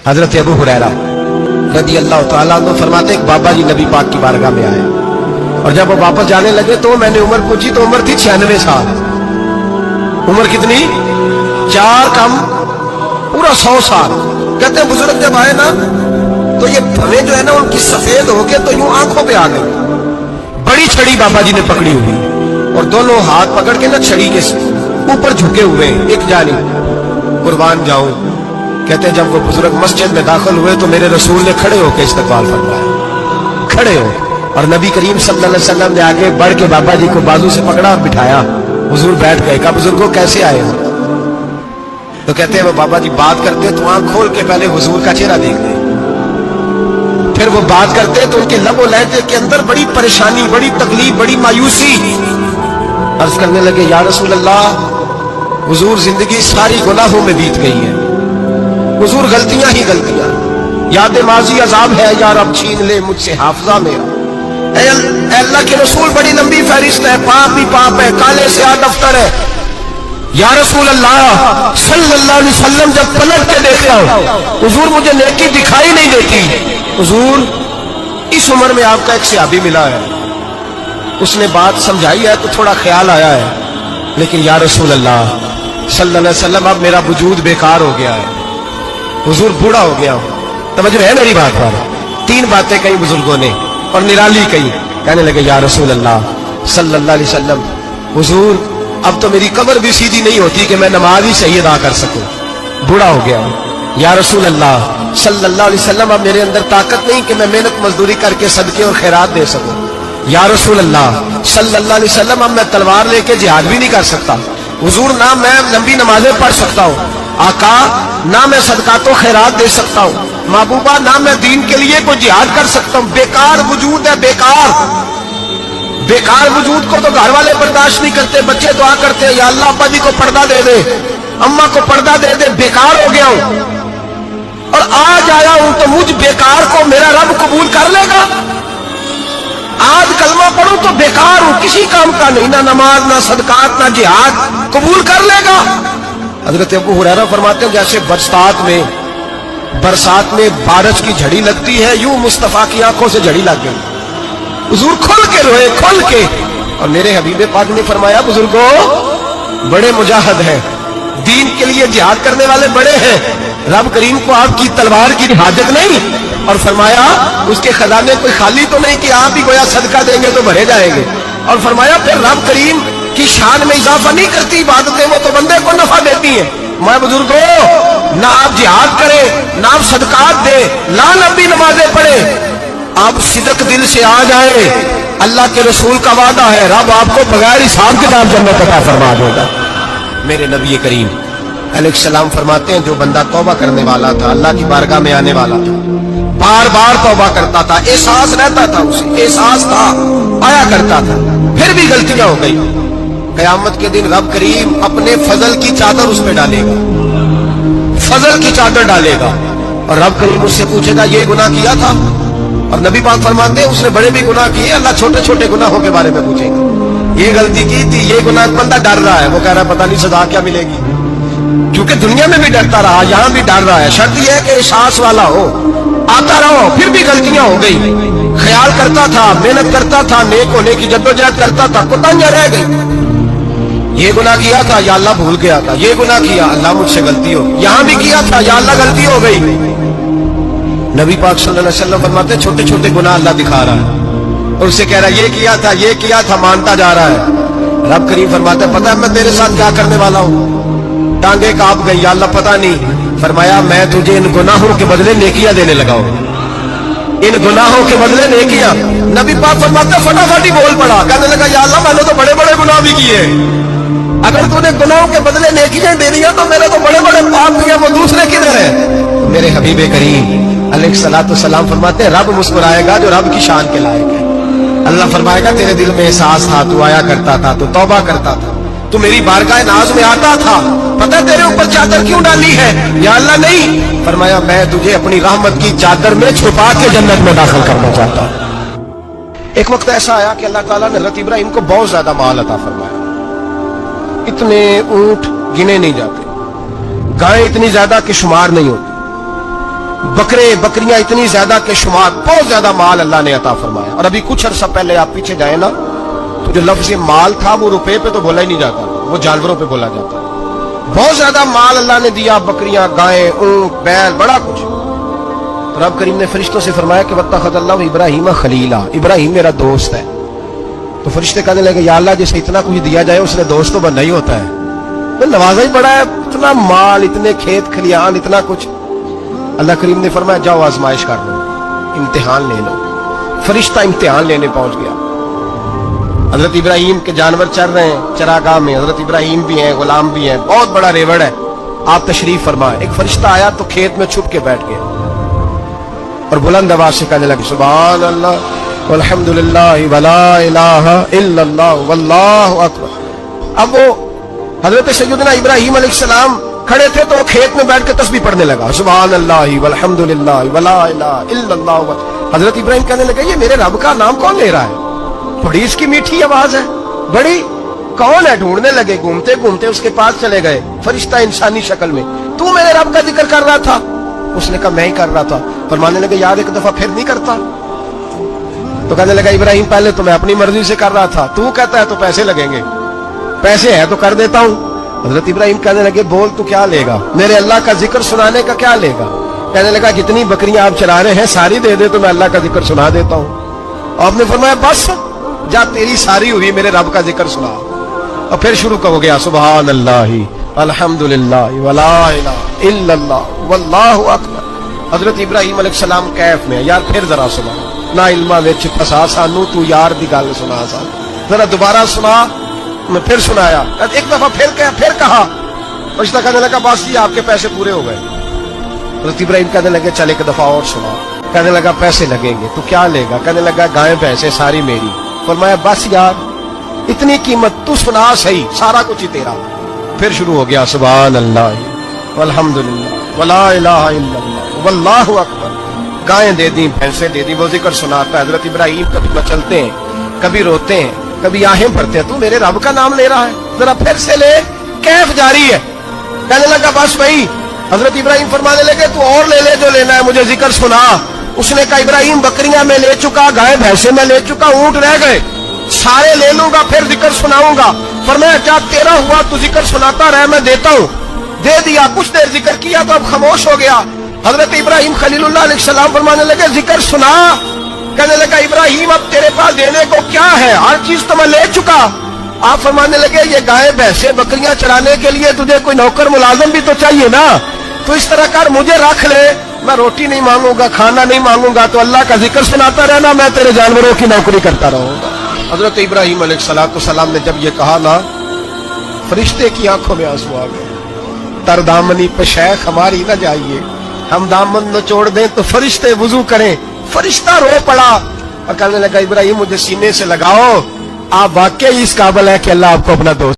हजरत अबू हुरैरा रज़ी अल्लाह तआला अन्हु फरमाते एक बाबा जी नबी पाक की बारगाह में आए और जब वो वापस जाने लगे तो मैंने उम्र पूछी तो उम्र थी 96 साल। उम्र कितनी? 4 कम पूरा 100 साल। कहते हैं बुजुर्ग जब आए ना तो ये भवें जो है ना उनकी सफेद होके तो यूं आंखों पे आ गई। बड़ी छड़ी बाबा जी ने पकड़ी हुई और दोनों हाथ पकड़ के ना छड़ी के ऊपर झुके हुए एक जानी कुर्बान जाऊं। कहते हैं जब वो बुजुर्ग मस्जिद में दाखिल हुए तो मेरे रसूल ने खड़े होकर इस्तकबाल फरमाया, खड़े हो। और नबी करीम सल्लल्लाहु अलैहि वसल्लम ने आगे बढ़ के बाबा जी को बाजू से पकड़ा और बिठाया। हुजूर बैठ गए। कहा बुजुर्गों कैसे आए हो? तो कहते हैं वो बाबा जी बात करते तो आंख खोल के पहले हुजूर का चेहरा देख ले, फिर वो बात करते तो उनके लबो लहजे के अंदर बड़ी परेशानी, बड़ी तकलीफ, बड़ी मायूसी। अर्ज करने लगे या रसूल अल्लाह, हुजूर जिंदगी सारी गुनाहों में बीत गई है, हुजूर गलतियां ही गलतियां, याद माजी अजाब है यार अब छीन ले मुझसे हाफजा मेरा। अल्लाह के रसूल बड़ी लंबी फहरिस्त है, पाप ही पाप है, काले से आ दफ्तर है। या रसूल अल्लाह सल्लल्लाहु अलैहि वसल्लम जब पलट के देखता हूं हुजूर मुझे नेकी दिखाई नहीं देती। हुजूर इस उम्र में आपका एक सहाबी मिला है, उसने बात समझाई है तो थोड़ा ख्याल आया है, लेकिन या रसूल अल्लाह सल्लल्लाहु अलैहि वसल्लम अब मेरा वजूद बेकार हो गया है, हुजूर बूढ़ा हो गया हूं। तवज्जो है मेरी बात पर? 3 बातें कही बुजुर्गों ने और निराली कही। कहने लगे या रसूल अल्लाह सल्लल्लाहु अलैहि वसल्लम, हुजूर अब तो मेरी कब्र भी सीधी नहीं होती कि मैं नमाज ही सही अदा कर सकूं, बूढ़ा हो गया हूं। या रसूल अल्लाह सल्लल्लाहु अलैहि वसल्लम, अब मेरे अंदर ताकत नहीं कि मैं मेहनत मजदूरी करके सदके और खैरात दे सकूं। या रसूल अल्लाह सल्लल्लाहु अलैहि वसल्लम, अब मैं तलवार लेके जिहाद भी नहीं कर सकता। हुजूर ना मैं लंबी नमाजें पढ़ सकता हूं, आका ना मैं सदकात और खैरात दे सकता हूं, महबूबा ना मैं दीन के लिए कोई जिहाद कर सकता हूं। बेकार वजूद है, बेकार बेकार वजूद को तो घर वाले बर्दाश्त नहीं करते, बच्चे दुआ करते हैं या अल्लाह अब्बा जी को पर्दा दे दे, अम्मा को पर्दा दे दे। बेकार हो गया हूं और आज आया हूं तो मुझ बेकार को मेरा रब कबूल कर लेगा। आज कलमा पढ़ूं तो बेकार हूं, किसी काम का नहीं, ना नमाज ना सदकात ना जिहाद, कबूल कर लेगा। हजरत अबू हुरैरा फरमाते हैं जैसे बरसात में बारिश की झड़ी लगती है, यूं मुस्तफा की आंखों से झड़ी लग गई। हुजूर खुल के रोए, खुल के। और मेरे हबीबे पाक ने फरमाया बुजुर्गों बड़े मुजाहिद हैं, दीन के लिए जिहाद करने वाले बड़े हैं, रब करीम को आपकी तलवार की हाजत नहीं। और फरमाया उसके खजाने कोई खाली तो नहीं कि आप ही गोया सदका देंगे तो भरे जाएंगे। और फरमाया फिर रब करीम की शान में इजाफा नहीं करती इबादतें, वो तो बंदे को नफा देती है। मैं बुजुर्गों ना आप जिहाद करें, ना आप सदकात दे, ना लंबी नमाजें पढ़े, आप सिदक दिल से आ जाए, अल्लाह के रसूल का वादा है रब आपको बगैर हिसाब किताब जन्नत अता फरमा देगा। मेरे नबी करीम अलैहिस्सलाम फरमाते हैं जो बंदा तौबा करने वाला था, अल्लाह की बारगाह में आने वाला था, बार बार तौबा करता था, एहसास रहता था, उसे एहसास था, आया करता था, फिर भी गलतियां हो गई, कयामत के दिन रब करीम अपने फजल की चादर उस पर डालेगा, फजल की चादर डालेगा और रब करीम उससे पूछेगा ये गुनाह किया था? और नबी पाक फरमाते हैं उसने बड़े भी गुनाह किए, अल्लाह छोटे छोटे गुनाहों के बारे में पूछेगा। ये गलती की थी, ये गुनाह, बंदा डर रहा है, वो कह रहा है पता नहीं सजा क्या मिलेगी, क्योंकि दुनिया में भी डरता रहा, यहां भी डर रहा है। शर्त यह है कि एहसास वाला हो, आता रहो, फिर भी गलतियां हो गई, ख्याल करता था, मेहनत करता था, नेक होने की जद्दोजहद करता था, कोताहियां रह गई। ये गुनाह किया था या अल्लाह भूल गया था, ये गुनाह किया अल्लाह मुझसे गलती हो, यहां भी किया था या अल्लाह गलती हो गई। नबी पाक सल्लल्लाहु अलैहि वसल्लम फरमाते छोटे छोटे गुनाह अल्लाह दिखा रहा है और उससे कह रहा है ये किया था, मानता जा रहा है। रब करीम फरमाता है पता है मैं तेरे साथ क्या करने वाला हूं? टांगे कांप गई, या अल्लाह पता नहीं। फरमाया मैं तुझे इन गुनाहों के बदले नेकियां देने लगा हूं, इन गुनाहों के बदले नेकियां। नबी पाक फरमाते फटाफट ही बोल पड़ा, कहने लगा या अल्लाह मैंने तो बड़े बड़े गुनाह भी किए, अगर तूने गुनाहों के बदले नेकियां दे दिया तो मेरे तो बड़े बड़े पाप किए, वो दूसरे किधर है? मेरे हबीबे करीम अलैहिस्सलातु वस्सलाम फरमाते हैं रब मुस्कुराएगा जो रब की शान के लायक है। अल्लाह फरमाएगा तेरे दिल में एहसास था, तू आया करता था, तू तौबा करता था, तू मेरी बारगाह नाज में आता था, पता तेरे ऊपर चादर क्यों डाली है? या अल्लाह नहीं, फरमाया मैं तुझे अपनी रहमत की चादर में छुपा के जन्नत में दाखिल करना चाहता हूं। एक वक्त ऐसा आया कि अल्लाह ताला ने हज़रत इब्राहिम को बहुत ज्यादा माल अता फरमाया, इतने ऊंट गिने नहीं जाते, गायें इतनी ज्यादा कि शुमार नहीं होती, बकरे बकरियां इतनी ज्यादा के शुमार, बहुत ज्यादा माल अल्लाह ने अता फरमाया। और अभी कुछ अर्सा पहले आप पीछे जाए ना, तो जो लफ्ज माल था वो रुपए पे तो बोला ही नहीं जाता, वो जानवरों पे बोला जाता। बहुत ज्यादा माल अल्लाह ने दिया, बकरियां, गायें, ऊंट, बैल, बड़ा कुछ। तो रब करीम ने फरिश्तों से फरमाया कि वत्तखज़ल्लाहु इब्राहीम खलीला, इब्राहिम मेरा दोस्त है। तो फरिश्ते कहने लगे या अल्लाह जिसे इतना कुछ दिया जाए उसने दोस्त तो बनना ही होता है, तो नवाजा ही बड़ा है, इतना माल, इतने खेत खलियान, इतना कुछ। अल्लाह करीम ने फरमाया जाओ आजमाइश कर लो, इम्तिहान ले लो। फरिश्ता इम्तिहान लेने पहुंच गया। हजरत इब्राहिम के जानवर चर रहे हैं चरागाह में, हजरत इब्राहिम भी हैं, गुलाम भी हैं, बहुत बड़ा रेवड़ है। आप तशरीफ फरमाए। एक फरिश्ता आया तो खेत में छुप के बैठ गया और बुलंद आवाज से कहने लगे सुभान अल्लाह वल्हम्दुलिल्लाह वला इलाहा इल्लल्लाह वल्लाहु अकबर। अब वो हजरत सैयदना इब्राहिम अलैहिस्सलाम खड़े थे तो वो खेत में बैठ के तस्बीह पढ़ने लगा, सुभान अल्लाह वल्हम्दुलिल्लाह वला इलाहा इल्लल्लाह। हजरत इब्राहिम कहने लगे ये मेरे रब का नाम कौन ले रहा है, बड़ी इसकी मीठी आवाज है, बड़ी, कौन है? ढूंढने लगे, घूमते घूमते उसके पास चले गए। फरिश्ता इंसानी शक्ल में, तू मेरे रब का जिक्र कर रहा था? उसने कहा मैं ही कर रहा था। फरमाने लगे यार एक दफा फिर नहीं करता? तो कहने लगा इब्राहिम पहले तो मैं अपनी मर्जी से कर रहा था, तू कहता है तो पैसे लगेंगे, पैसे है तो कर देता हूं। हजरत इब्राहिम कहने लगे बोल तू क्या लेगा, मेरे अल्लाह का जिक्र सुनाने का क्या लेगा? कहने लगा जितनी बकरियां आप चरा रहे हैं सारी दे दे तो मैं अल्लाह का जिक्र सुना देता हूं। आपने फरमाया बस जा तेरी सारी हुई, मेरे रब का जिक्र सुना। और फिर शुरू हो गया सुभान अल्लाह अल्हम्दुलिल्लाह वला इलाहा इल्लल्लाह वल्लाहु अकबर। हजरत इब्राहिम अलैहिस्सलाम कैफ में, यार फिर जरा सुना, ना इल्मा विच फसा सानू, तू यार दी गल सुना सा, जरा दोबारा सुना। मैं फिर सुनाया, एक दफा फिर कहा। फरिश्ता कहने लगा बस जी आपके पैसे पूरे हो गए। हजरत इब्राहिम कहने लगे चल एक दफा और सुना। कहने लगा पैसे लगेंगे, तू क्या लेगा? कहने लगा गायें भैंसे सारी मेरी। फरमाया बस यार इतनी कीमत, तू सुना सही, सारा कुछ ही तेरा। फिर शुरू हो गया सुभान अल्लाह वल्हम्दुलिल्लाह वला इलाहा इल्लल्लाह वल्लाहु अकबर। गायें दे दी, भैंसे दे दी, वो जिक्र सुनाता है। हजरत इब्राहिम कभी मचलते हैं, कभी रोते हैं, कभी आहें भरते हैं, तू मेरे रब का नाम ले रहा है, जरा फिर से ले। कैफ जारी है। कहने लगा बस भाई। हजरत इब्राहिम फरमाने लगे तू और ले ले जो लेना है, मुझे जिक्र सुना। उसने कहा इब्राहिम बकरियां मैं ले चुका, गाय भैंसे मैं ले चुका, ऊंट रह गए, सारे ले लूंगा फिर जिक्र सुनाऊंगा। फरमाया क्या तेरा हुआ, तू जिक्र सुनाता रह, मैं देता हूं। दे दिया, कुछ देर जिक्र किया तो अब खामोश हो गया। हजरत इब्राहिम खलीलुल्लाह अलैहिस्सलाम फरमाने लगे जिक्र सुना। कहने लगा इब्राहिम अब तेरे पास देने को क्या है, हर चीज तो मैं ले चुका। आप फरमाने लगे ये गाय भैंसे बकरियां चराने के लिए तुझे कोई नौकर मुलाजिम भी तो चाहिए ना, तो इस तरह कर मुझे रख ले, मैं रोटी नहीं मांगूंगा, खाना नहीं मांगूंगा, तो अल्लाह का जिक्र सुनाता रहना, मैं तेरे जानवरों की नौकरी करता रहूंगा। हजरत इब्राहिम अलैहिस्सलाम ने जब ये कहा ना, फरिश्ते की आंखों में आंसू आ गए। तरदामनी पे शेख हमारी न जाइए, हम दामन नचोड़ दें तो फरिश्ते वुजू करें। फरिश्ता रो पड़ा और कहने लगा इब्राहिम मुझे सीने से लगाओ, आप वाकई इस काबिल है कि अल्लाह आपको अपना दोस्त